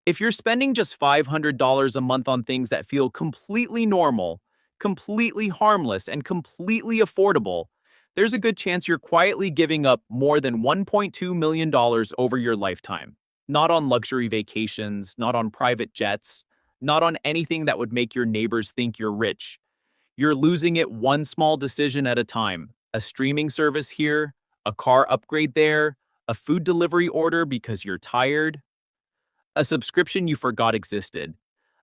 If you're spending just $500 a month on things that feel completely normal, completely harmless, and completely affordable, there's a good chance you're quietly giving up more than $1.2 million over your lifetime. Not on luxury vacations, not on private jets, not on anything that would make your neighbors think you're rich. You're losing it one small decision at a time. A streaming service here, a car upgrade there, a food delivery order because you're tired, a subscription you forgot existed,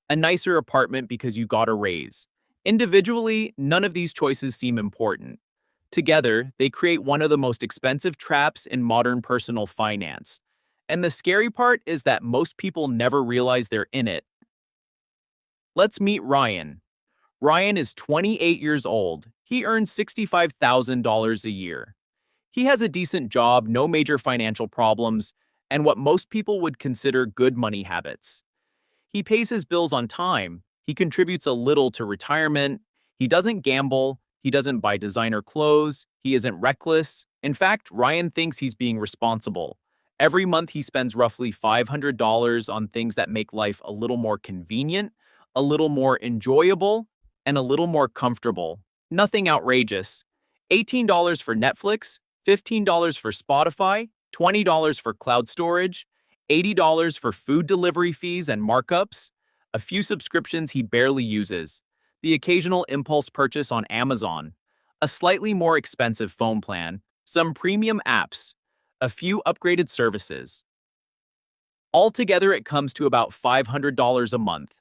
a nicer apartment because you got a raise. Individually, none of these choices seem important. Together, they create one of the most expensive traps in modern personal finance. And the scary part is that most people never realize they're in it. Let's meet Ryan. Ryan is 28 years old. He earns $65,000 a year. He has a decent job, no major financial problems, and what most people would consider good money habits. He pays his bills on time, he contributes a little to retirement, he doesn't gamble, he doesn't buy designer clothes, he isn't reckless. In fact, Ryan thinks he's being responsible. Every month he spends roughly $500 on things that make life a little more convenient, a little more enjoyable, and a little more comfortable. Nothing outrageous. $18 for Netflix, $15 for Spotify, $20 for cloud storage, $80 for food delivery fees and markups, a few subscriptions he barely uses, the occasional impulse purchase on Amazon, a slightly more expensive phone plan, some premium apps, a few upgraded services. Altogether, it comes to about $500 a month.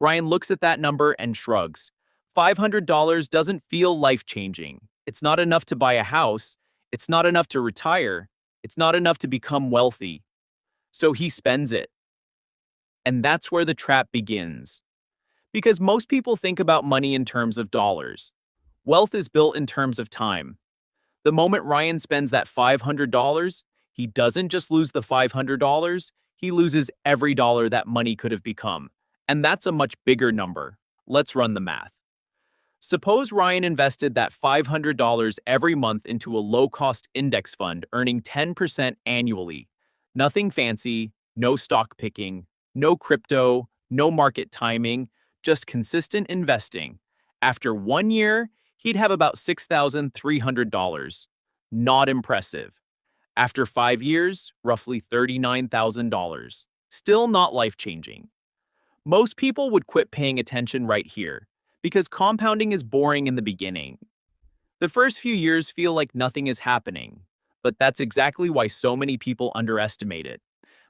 Ryan looks at that number and shrugs. $500 doesn't feel life-changing. It's not enough to buy a house. It's not enough to retire. It's not enough to become wealthy. So he spends it. And that's where the trap begins. Because most people think about money in terms of dollars. Wealth is built in terms of time. The moment Ryan spends that $500, he doesn't just lose the $500, he loses every dollar that money could have become. And that's a much bigger number. Let's run the math. Suppose Ryan invested that $500 every month into a low-cost index fund earning 10% annually. Nothing fancy, no stock picking, no crypto, no market timing, just consistent investing. After 1 year, he'd have about $6,300. Not impressive. After 5 years, roughly $39,000. Still not life-changing. Most people would quit paying attention right here, because compounding is boring in the beginning. The first few years feel like nothing is happening, but that's exactly why so many people underestimate it.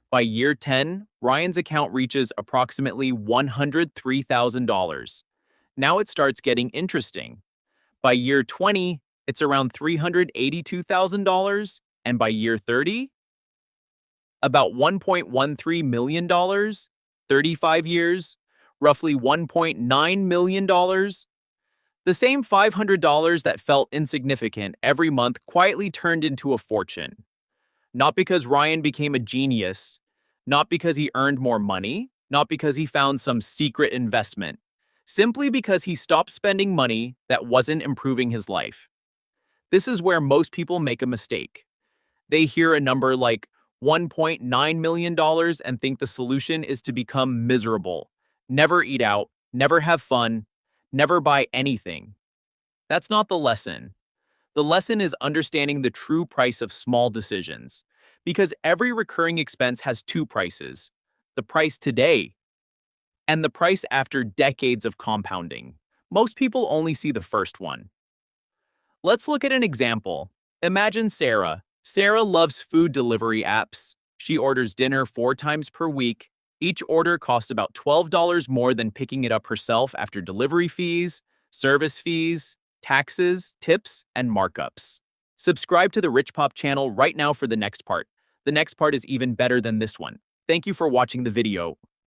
By year 10, Ryan's account reaches approximately $103,000. Now it starts getting interesting. By year 20, it's around $382,000, and by year 30, about $1.13 million, 35 years, roughly $1.9 million. The same $500 that felt insignificant every month quietly turned into a fortune. Not because Ryan became a genius, not because he earned more money, not because he found some secret investment, simply because he stopped spending money that wasn't improving his life. This is where most people make a mistake. They hear a number like $1.9 million and think the solution is to become miserable. Never eat out, never have fun, never buy anything. That's not the lesson. The lesson is understanding the true price of small decisions, because every recurring expense has two prices: the price today and the price after decades of compounding. Most people only see the first one. Let's look at an example. Imagine Sarah. Sarah loves food delivery apps. She orders dinner 4 times per week. Each order costs about $12 more than picking it up herself after delivery fees, service fees, taxes, tips, and markups. Subscribe to the RichPop channel right now for the next part. The next part is even better than this one. Thank you for watching the video.